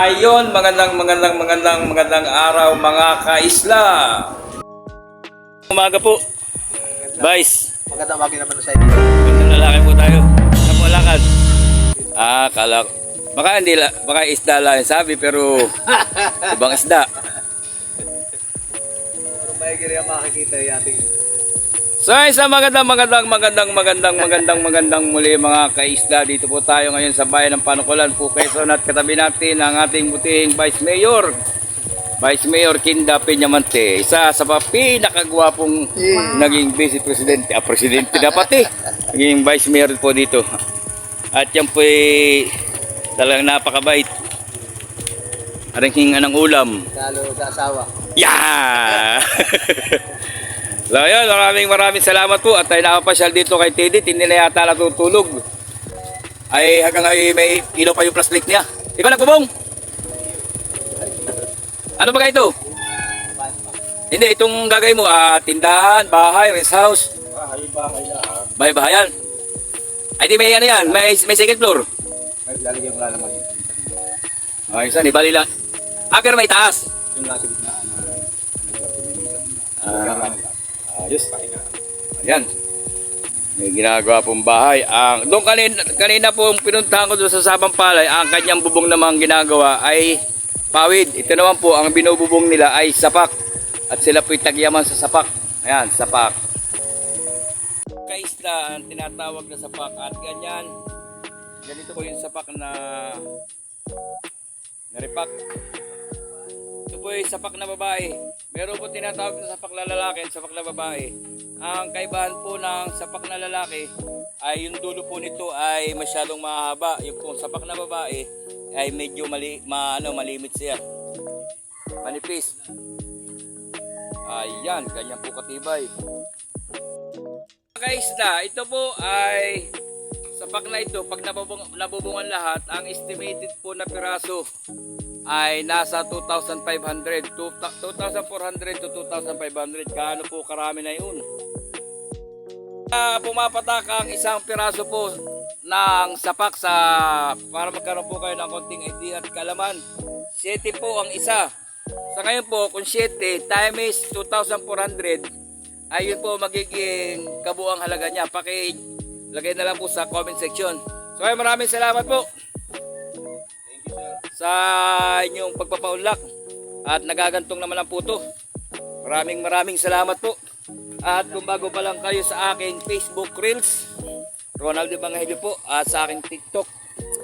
Ayon, magandang araw mga kaisla. Umaga po. Vice. Magandang umaga naman sa inyo. Magandang lalaki po tayo. Sa Pulacan. Kala baka isda lang sabi pero ibang isda. Pero may kaya makikita yung ating So isang magandang muli mga kaisda. Dito po tayo ngayon sa bayan ng Panukulan po, Quezon, at katabi natin ang ating butihing Vice Mayor Kinda Peñamante, isa sa pinakagwapong naging Vice Presidente, Presidente dapat naging Vice Mayor po dito. At yan po talagang napakabait. Aring anong ulam. lalo sa asawa. Yeah! So yun, maraming salamat po at tayo nakapasyal dito kay Teddy. Hindi na yata natutulog. Ay hanggang ay may ilaw pa yung flashlight niya. Di ba nagbubong? Ano ba ito? Hindi, itong gagay mo, tindahan, bahay, rest house. Bahay-bahayan. Ay di may ano yan, may second floor. Ay, lalagyan ko lang naman yun. Ay, saan, ibali lang. Pero may taas. Yung nasa gitna. Ayos. Ayan. May ginagawa pong bahay. Doon kanina pong pinuntahan ko doon sa Sabang Palay, ang kanyang bubong namang ginagawa ay pawid. Ito naman po, ang binububong nila ay sapak. At sila po'y tagyaman sa sapak. Ayan, sapak. Kaisla ang tinatawag na sapak. At ganyan, ganito po yung sapak na naripak. Ito po yung sapak na babae. Meron po tinatawag na sapak na lalaki at sapak na babae. Ang kaibahan po ng sapak na lalaki ay yung dulo po nito ay masyadong mahaba. Yung po sapak na babae ay medyo malimit siya. Manipis. Ayan, ganyan po katibay. Kaisla, ito po ay sapak na ito. Pag nabubungan lahat, ang estimated po na piraso ay nasa 2,400 to 2,500. Gaano po karami na yun? Pumapatak ang isang piraso po ng sapak sa para magkaroon po kayo ng konting idea at kalaman. 7 po ang isa. Sa ngayon po, kung 7 times 2,400 ay yun po magiging kabuang halaga niya. Pakilagay na lang po sa comment section. So ay maraming salamat po sa inyong pagpapaunlak at nagagantong naman ang puto. Maraming salamat po. At kung bago pa lang kayo sa aking Facebook Reels, Ronald Evangelio po, at sa aking TikTok,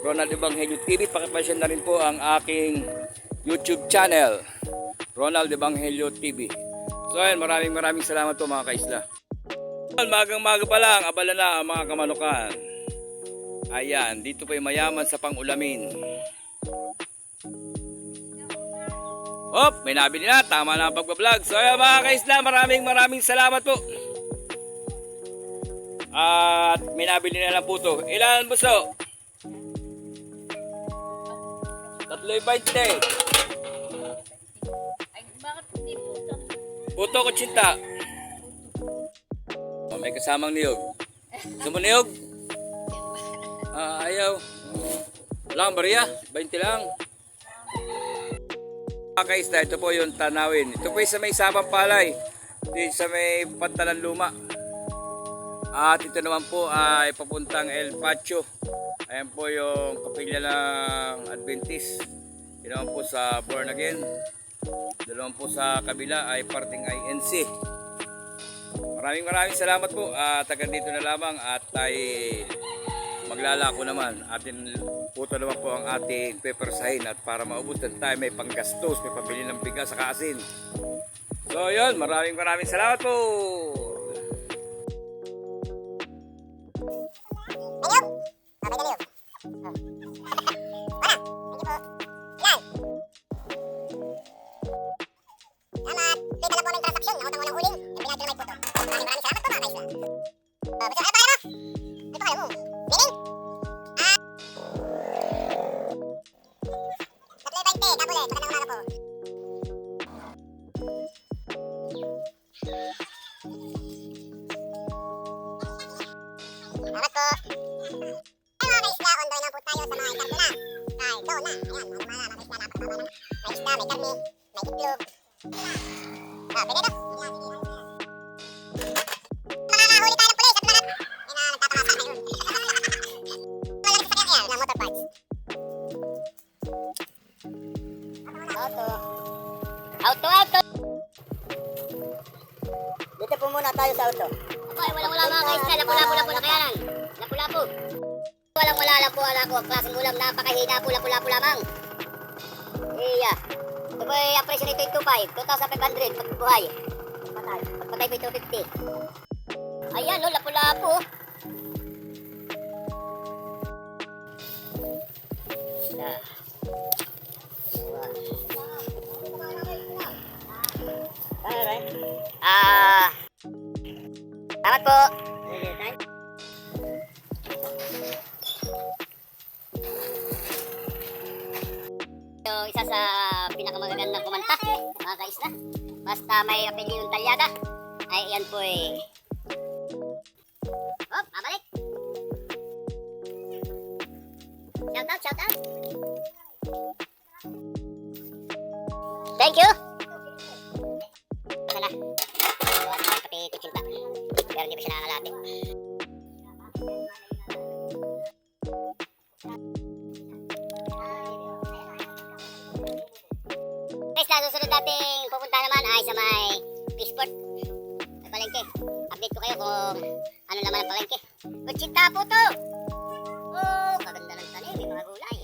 Ronald Evangelio TV, pakipasyan na rin po ang aking YouTube channel, Ronald Evangelio TV. So ayun, maraming salamat po mga kaisla. Magang-maga pa lang, abala na ang mga kamanukan. Ayan, dito po yung mayaman sa pang-ulamin. May nabili na. Tama na ang pagbablog. So ayan mga kaisla, maraming salamat po. At may nabili na lang po to. Ilan buso? 3.20. Ay, bakit hindi puto? Puto ko tsinta. May kasamang niyog. Gusto mo niyog? Ayaw. Lang bariya. 20 lang. Kaisla, ito po yung tanawin. Ito po yung sa may Sabang Palay. Ito sa may Pantalan Luma. At ito naman po ay papuntang El Pacho. Ayan po yung kapilya ng Adventist. Ito naman po sa Born Again. Ito naman po sa kabila ay parting INC. Maraming salamat po. Tagan dito na lamang at tayo maglalako naman. Atin puto naman po ang ating pepersahin at para maubutan tayo may panggastos, may pabili ng bigas sa asin. So yun, maraming salamat po. Salamat po. Ay mga kaisla, ondoy na po tayo sa mga ikarto na. Ay, go na. Ayan, ano mga kaisla, May isda, may karne, may itlog. Pwede to. Makakahuli tayo ng pulis at mga nagtataka sa akin. Walang sasakyan yan, na motor parts. Auto. Dito po muna tayo sa auto. Ay, walang-wala mga kaisda. Lapu-lapu na kayanan. Lapu-lapu. Walang-wala lang po ako. Ang klaseng ulam, napakahina po. Lapu-lapu lamang. Iya. Ito po ay ang presyo nito ay 2,500 pagbuhay. Pagpatay po ito 50. Ayan o, lapu-lapu. Salamat po. Yung isa sa pinakamagagandang kumanta, mga kaisda. Basta may apelyong talyada, ay yan po eh. Oh, babalik. Shout out. Thank you. Sana. Buwan na pati kuchinta. Pero hindi pa siya nangalati. Guys, na susunod nating pupunta naman ay sa may Fishport. May palengke. Update ko kayo kung ano naman ang palengke. Kuchinta po to! Oh, kaganda ng tanim. May mga gulay.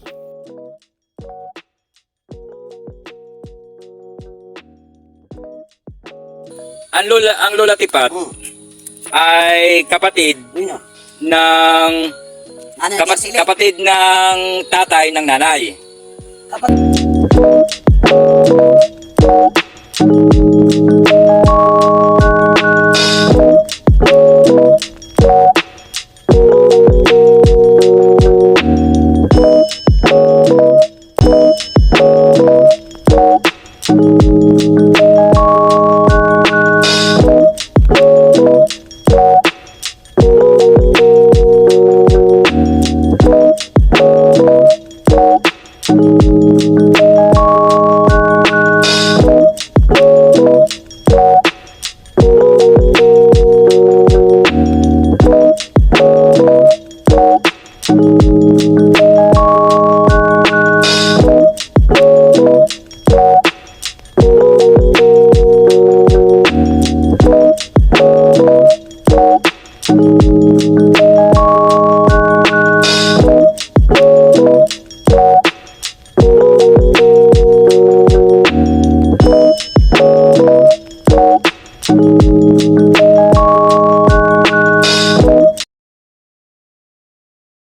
Ang Lola Tipat ay kapatid Nino? ng Ano kapatid ng tatay ng nanay.